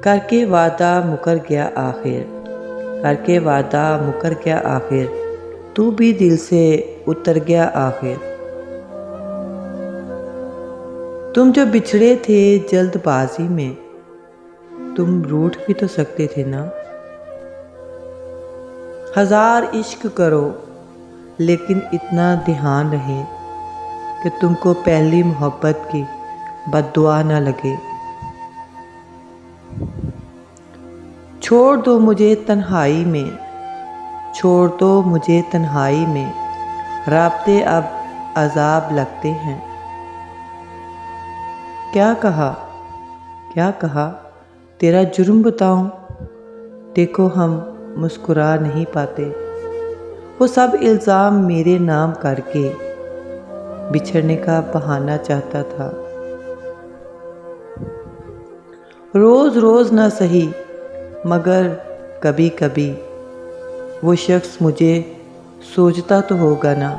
करके वादा मुकर गया आखिर, करके वादा मुकर गया आखिर, तू भी दिल से उतर गया आखिर। तुम जो बिछड़े थे जल्दबाजी में, तुम रूठ भी तो सकते थे ना। हजार इश्क करो लेकिन इतना ध्यान रहे कि तुमको पहली मोहब्बत की बद्दुआ न लगे। छोड़ दो मुझे तन्हाई में, छोड़ दो मुझे तन्हाई में, राब्ते अब अजाब लगते हैं। क्या कहा, क्या कहा, तेरा जुर्म बताऊं, देखो हम मुस्कुरा नहीं पाते। वो सब इल्ज़ाम मेरे नाम करके बिछड़ने का बहाना चाहता था। रोज़ रोज़ ना सही मगर कभी कभी वो शख्स मुझे सोचता तो होगा ना।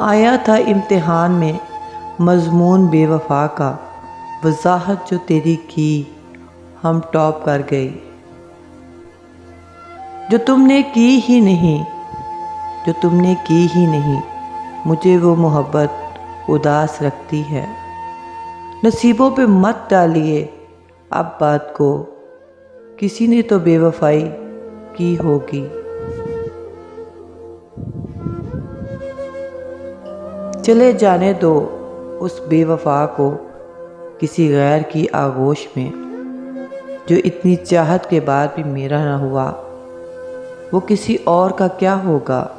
आया था इम्तिहान में मज़मून बेवफा का, वजाहत जो तेरी की हम टॉप कर गए। जो तुमने की ही नहीं, जो तुमने की ही नहीं, मुझे वो मोहब्बत उदास रखती है। नसीबों पे मत डालिए अब बात को, किसी ने तो बेवफाई की होगी। चले जाने दो उस बेवफा को किसी गैर की आगोश में, जो इतनी चाहत के बाद भी मेरा ना हुआ। वो किसी और का क्या होगा।